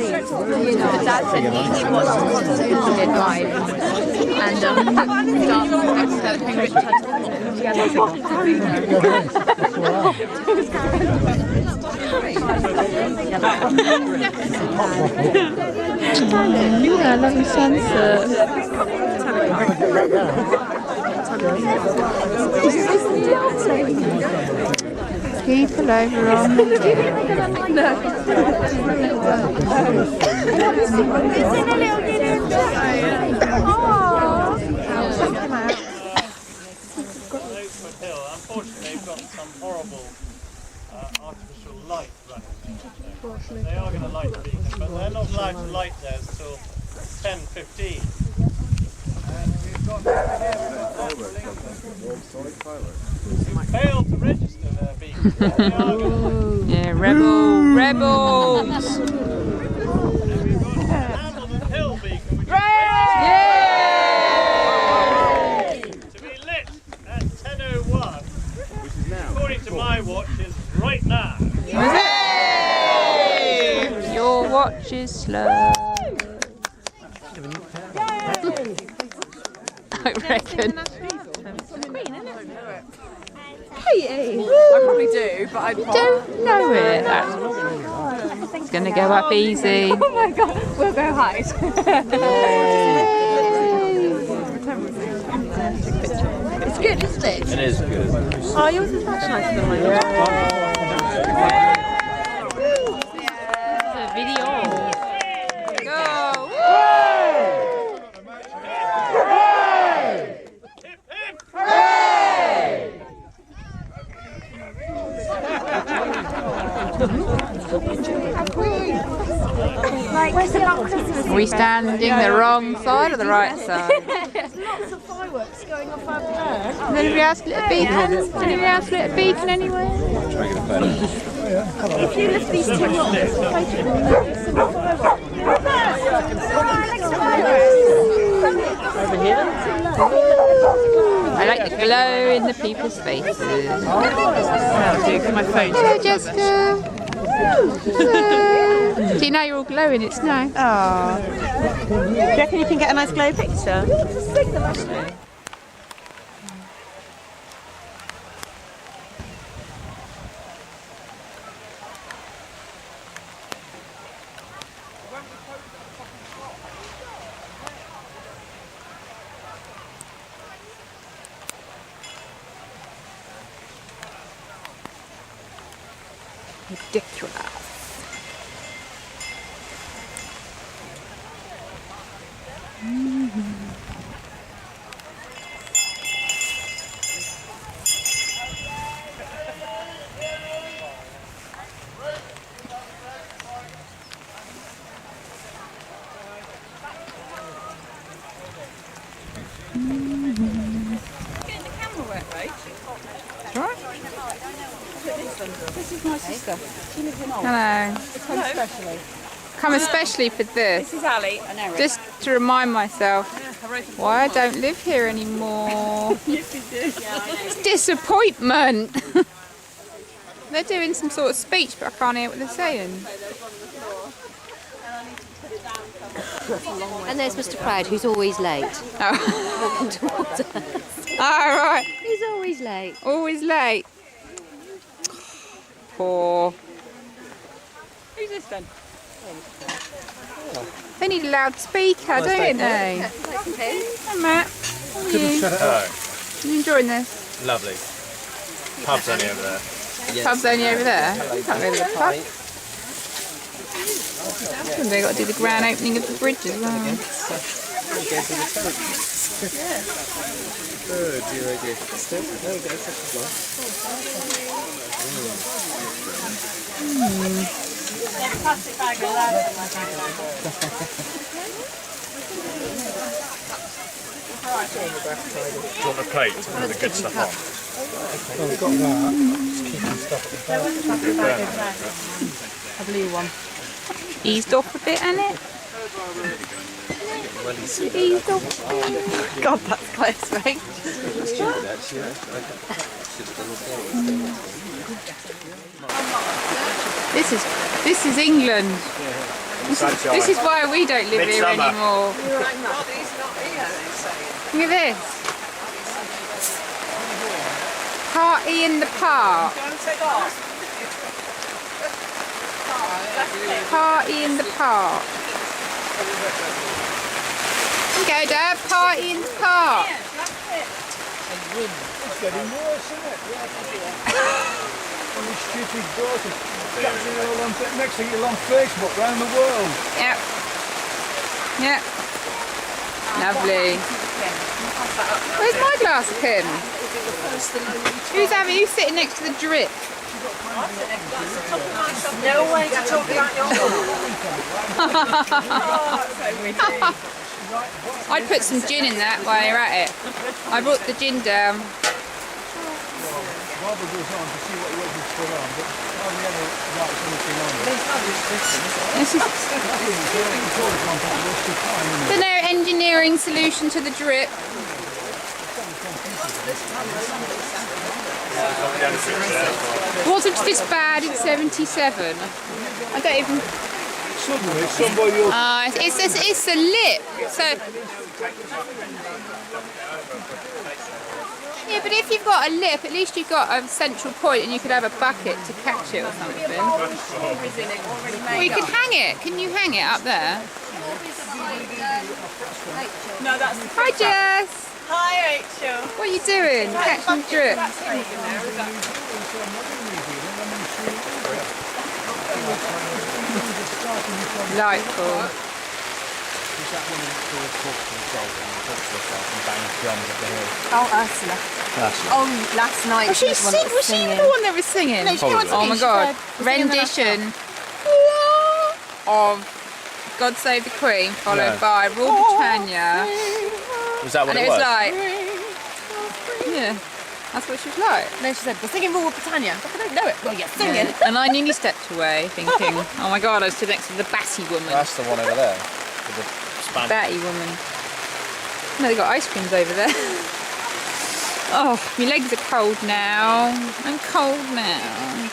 The dad said he watched the concert live, and yeah, lovely sunset. People over on the Unfortunately, they've got some horrible artificial light running. They are going to light the beacon, but they're not allowed to light theirs till 10:15. And we've got who failed to register their beacon. yeah, rebels. And we've got Hamilton Hill beacon, which is to be lit at 10:01. Which is now, according to my watch, is right now. Yay! Your watch is slow. I reckon. I probably do, but I Don't know it. It's going to go up easy. Oh my god, we'll go hide. It's good, isn't it? It is good. Oh, yours is much nicer than mine. It's a video. Go! Where's the Christmas? Are we standing the wrong side or the right side? There's lots of fireworks going off over there. Does anybody else lit a beacon? Does anybody else lit a beacon anywhere? Try and get a photo. If you lift these two up, there's a fireworks. I like the glow in the people's faces. My phone. Hello, Jessica. See, now you're all glowing. It's nice. Oh. Do you reckon you can get a nice glow picture? Ridiculous. This is my sister. She lives in Old. Hello. Come especially. Come especially for this. This is Ali and Eric. Just to remind myself why I don't live here anymore. Yes, you do. It's disappointment. They're doing some sort of speech, but I can't hear what they're saying. And there's Mr. Proud, who's always late. Oh, Walking towards us. all right. He's always late. Always late. Poor. Who's this then? They need a loudspeaker, don't they? Hi, Matt. How are you? Hello. You enjoying this? Lovely. Pub's only over there. Pub's only over there. Can't go to the pub. They've got to do the grand opening of the bridge as well. Do you want the plate with the good stuff on? Well, we've got that. Just keeping stuff at the back. A blue one. Eased off a bit, hasn't it? Eased off. God, that's close, right? This is England. Sunshine. This is why we don't live here Midsummer. anymore. Look at this. Party in the park. Party in the park. Okay, Dad, party in the park. It's getting worse, isn't it? All these stupid daughters. Catching it all on, next thing you're on Facebook around the world. Yep. Yep. Lovely. Where's my glass of Kim? Who's sitting next to the drip? No way to talk about your I'd put some gin in that while you're at it. I brought the gin down. Barbara goes on to see what he wants to put on, but hardly ever writes anything on it. This is the no engineering solution to the drip. Wasn't this bad in '77? I don't even. Suddenly somebody will... It's a lip. So. Yeah, but if you've got a lip, at least you've got a central point and you could have a bucket to catch it or something. Well, you can hang it. Can you hang it up there? No, that's the Hi, Jess. Hi, Rachel. What are you doing? Catching drip. Delightful. Oh, Ursula. Oh, last night Was she the one that was singing? No, she wasn't oh my singing, god. she Rendition of God Save the Queen, followed by Rule Britannia. Was that what And it it was was? like, yeah, that's what she was like. No, she said, we're singing Rule Britannia. I don't know it. Well, yeah, singing. Yeah. And I nearly stepped away thinking, oh my god, I stood next to the Batty woman. That's the one over there. With the Spanish. Batty woman. No, they've got ice creams over there. Oh, my legs are cold now. I'm cold now.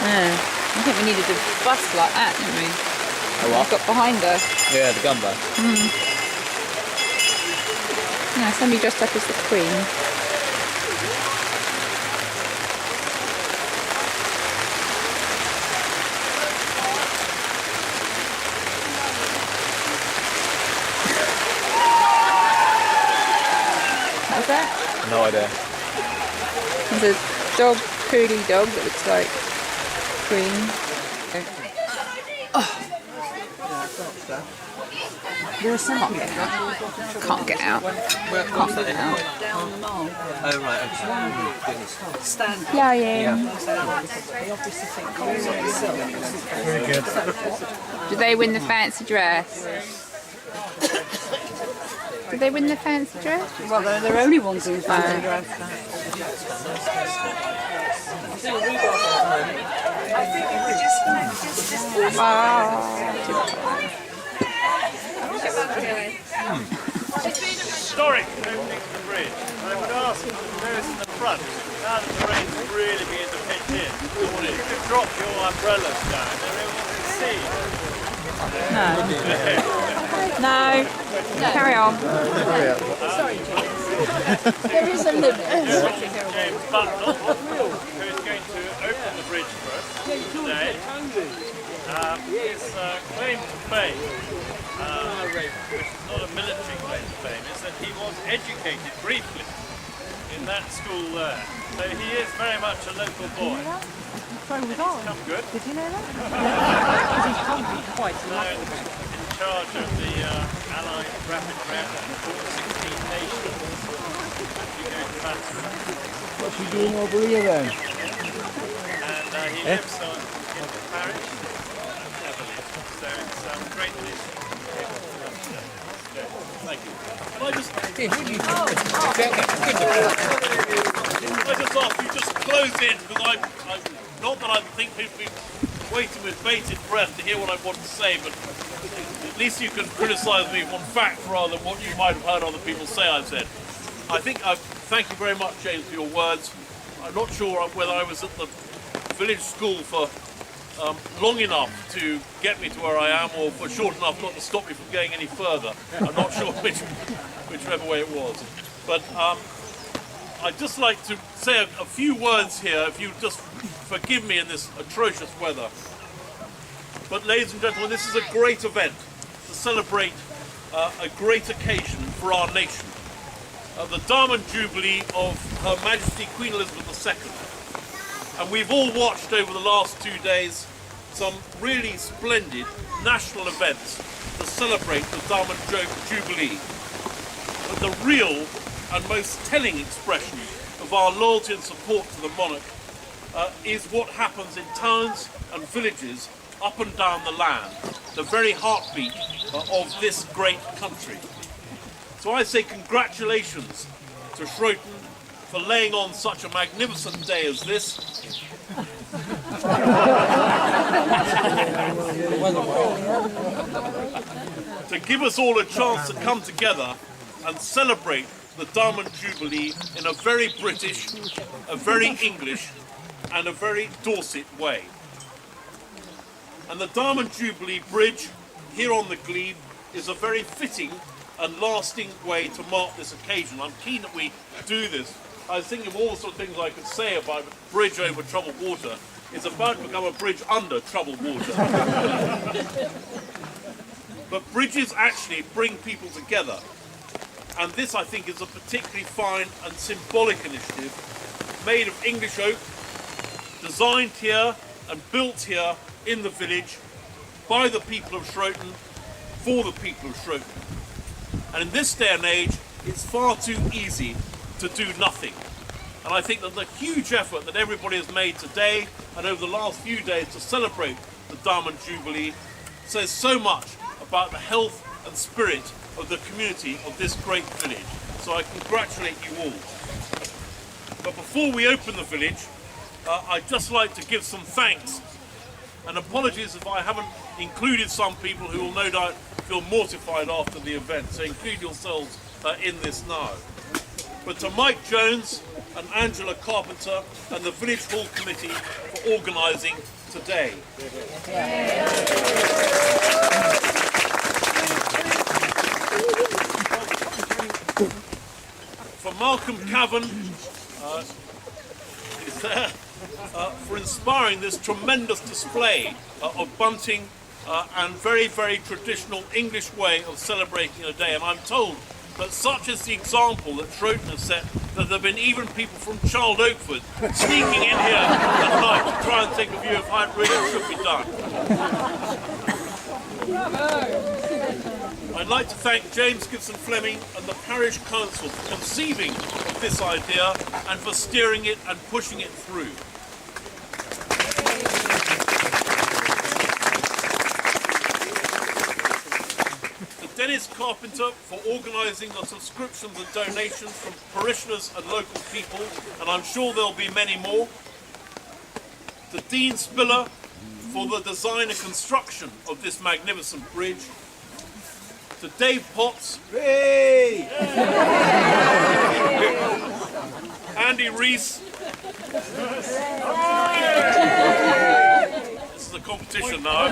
Yeah, I think we needed a bus like that, didn't we? A what? Got behind us. Yeah, the gun bus. Yeah, somebody dressed up as the Queen. What was that? No idea. There's a dog, poodle dog that looks like Queen. Can't get out. Can't get out. Oh, right, okay. Yeah, yeah. Very good. Did they win the fancy dress? Did they win the fancy dress? Well, they're the only ones in fancy dress. Historic opening to the bridge. I would ask those in the front, now that the rain's really beginning to pitch in, if you could drop your umbrellas down, then everyone can see. No. Carry on. There is a limit. James Butler, who is going to open the bridge for us today. His claim to fame, which is not a military claim to fame, is that he was educated briefly in that school there. So he is very much a local boy. It's come good. Did you know that? In charge of the Allied Rapid Transport for 16 nations. You go to battle. What's he doing over here then? And he lives in the parish. So it's great that he's able to come today. Thank you. Can I just... I just ask you just close in, because I'm not that I think people be waiting with bated breath to hear what I want to say, but at least you can criticise me on fact rather than what you might have heard other people say I've said. I think thank you very much, James, for your words. I'm not sure whether I was at the village school for long enough to get me to where I am, or for short enough not to stop me from going any further. I'm not sure whichever way it was. But I'd just like to say a few words here, if you just forgive me in this atrocious weather. But ladies and gentlemen, this is a great event to celebrate a great occasion for our nation. The Diamond Jubilee of Her Majesty Queen Elizabeth II. And we've all watched over the last 2 days some really splendid national events to celebrate the Diamond Jubilee. But the real and most telling expression of our loyalty and support to the monarch is what happens in towns and villages up and down the land, the very heartbeat of this great country. So I say congratulations to Shroton for laying on such a magnificent day as this. To give us all a chance to come together and celebrate the Diamond Jubilee in a very British, a very English and a very Dorset way. And the Diamond Jubilee Bridge here on the Glebe is a very fitting and lasting way to mark this occasion. I'm keen that we do this. I was thinking of all sorts of things I could say about a bridge over troubled water. It's about to become a bridge under troubled water. But bridges actually bring people together. And this, I think, is a particularly fine and symbolic initiative made of English oak, designed here and built here in the village by the people of Shroton, for the people of Shroton. And in this day and age, it's far too easy to do nothing. And I think that the huge effort that everybody has made today and over the last few days to celebrate the Diamond Jubilee says so much about the health and spirit of the community of this great village. So I congratulate you all. But before we open the village, I'd just like to give some thanks and apologies if I haven't included some people who will no doubt feel mortified after the event. So include yourselves in this now. But to Mike Jones and Angela Carpenter and the Village Hall Committee for organising today. For Malcolm Cavan, is there, for inspiring this tremendous display of bunting and very, very traditional English way of celebrating a day. And I'm told that such is the example that Shroton has set, that there have been even people from Child Oakford sneaking in here at night to try and take a view of how it really should be done. I'd like to thank James Gibson Fleming and the Parish Council for conceiving of this idea and for steering it and pushing it through. Dennis Carpenter for organising the subscriptions and donations from parishioners and local people, and I'm sure there'll be many more. To Dean Spiller for the design and construction of this magnificent bridge. To Dave Potts. Hey! Andy Rees. This is a competition now.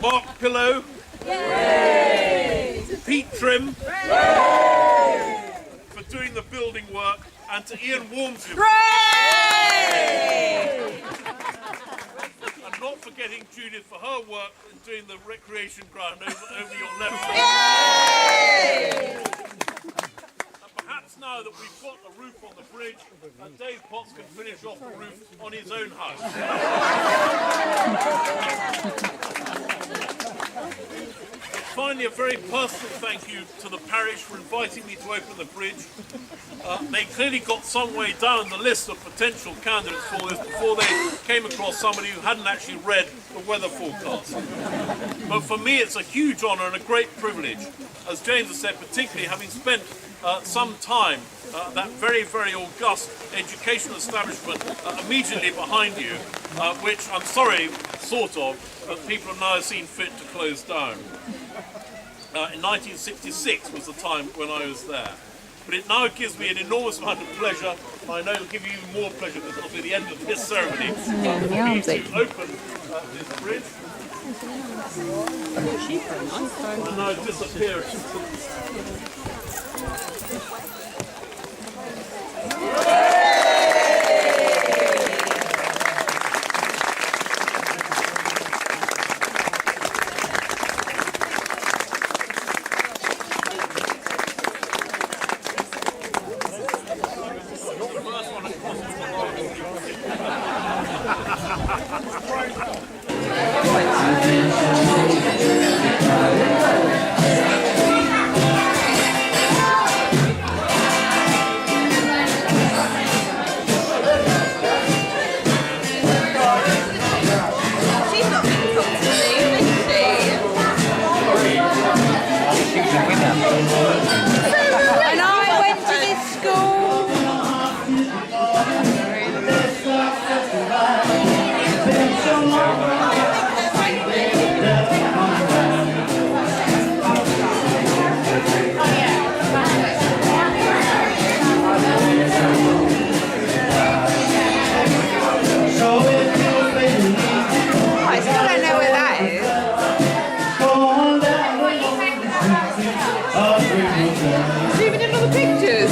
Mark Pillow. Yay! Pete Trim. Yay! For doing the building work, and to Ian Wormsley. And not forgetting Judith for her work in doing the recreation ground over your left side. And perhaps now that we've got the roof on the bridge, Dave Potts can finish off the roof on his own house. Finally, a very personal thank you to the parish for inviting me to open the bridge. They clearly got some way down the list of potential candidates for this before they came across somebody who hadn't actually read the weather forecast. But for me, it's a huge honour and a great privilege, as James has said, particularly having spent some time that very, very august educational establishment immediately behind you, which I'm sorry, sort of, that people have now seen fit to close down. In 1966 was the time when I was there. But it now gives me an enormous amount of pleasure. I know it'll give you even more pleasure because it'll be the end of this ceremony. To open this bridge. And now disappear. And I went to this school. I still don't know where that is. Zooming in all the pictures.